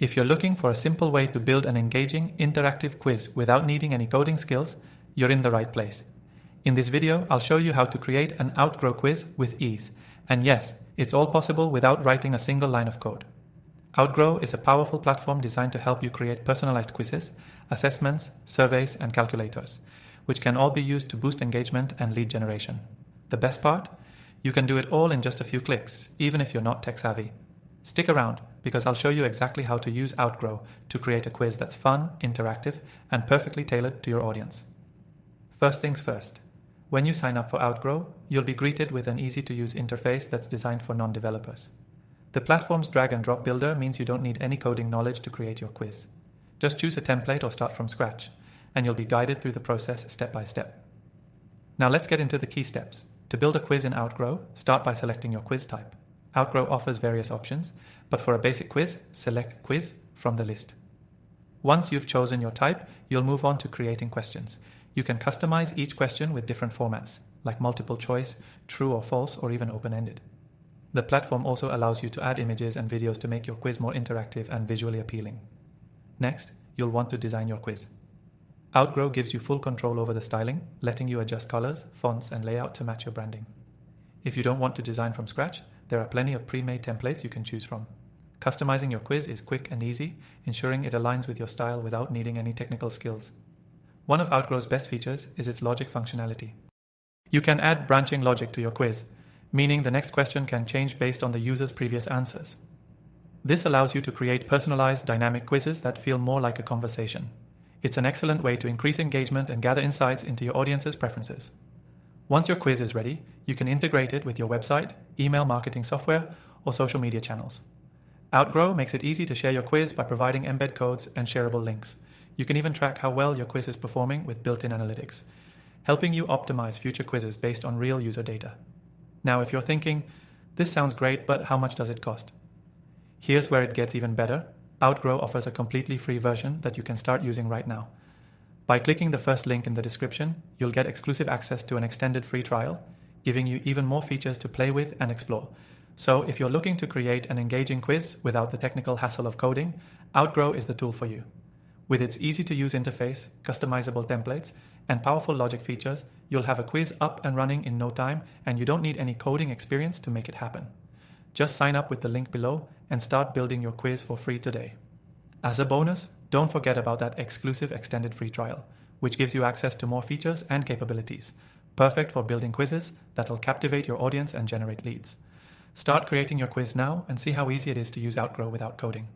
If you're looking for a simple way to build an engaging, interactive quiz without needing any coding skills, you're in the right place. In this video, I'll show you how to create an Outgrow quiz with ease. And yes, it's all possible without writing a single line of code. Outgrow is a powerful platform designed to help you create personalized quizzes, assessments, surveys, and calculators, which can all be used to boost engagement and lead generation. The best part? You can do it all in just a few clicks, even if you're not tech savvy. Stick around, because I'll show you exactly how to use Outgrow to create a quiz that's fun, interactive, and perfectly tailored to your audience. First things first. When you sign up for Outgrow, you'll be greeted with an easy-to-use interface that's designed for non-developers. The platform's drag-and-drop builder means you don't need any coding knowledge to create your quiz. Just choose a template or start from scratch, and you'll be guided through the process step by step. Now let's get into the key steps. To build a quiz in Outgrow, start by selecting your quiz type. Outgrow offers various options, but for a basic quiz, select Quiz from the list. Once you've chosen your type, you'll move on to creating questions. You can customize each question with different formats, like multiple choice, true or false, or even open-ended. The platform also allows you to add images and videos to make your quiz more interactive and visually appealing. Next, you'll want to design your quiz. Outgrow gives you full control over the styling, letting you adjust colors, fonts, and layout to match your branding. If you don't want to design from scratch, there are plenty of pre-made templates you can choose from. Customizing your quiz is quick and easy, ensuring it aligns with your style without needing any technical skills. One of Outgrow's best features is its logic functionality. You can add branching logic to your quiz, meaning the next question can change based on the user's previous answers. This allows you to create personalized, dynamic quizzes that feel more like a conversation. It's an excellent way to increase engagement and gather insights into your audience's preferences. Once your quiz is ready, you can integrate it with your website, email marketing software, or social media channels. Outgrow makes it easy to share your quiz by providing embed codes and shareable links. You can even track how well your quiz is performing with built-in analytics, helping you optimize future quizzes based on real user data. Now, if you're thinking, this sounds great, but how much does it cost? Here's where it gets even better. Outgrow offers a completely free version that you can start using right now. By clicking the first link in the description, you'll get exclusive access to an extended free trial, giving you even more features to play with and explore. So if you're looking to create an engaging quiz without the technical hassle of coding, Outgrow is the tool for you. With its easy-to-use interface, customizable templates, and powerful logic features, you'll have a quiz up and running in no time, and you don't need any coding experience to make it happen. Just sign up with the link below and start building your quiz for free today. As a bonus, don't forget about that exclusive extended free trial, which gives you access to more features and capabilities, perfect for building quizzes that'll captivate your audience and generate leads. Start creating your quiz now and see how easy it is to use Outgrow without coding.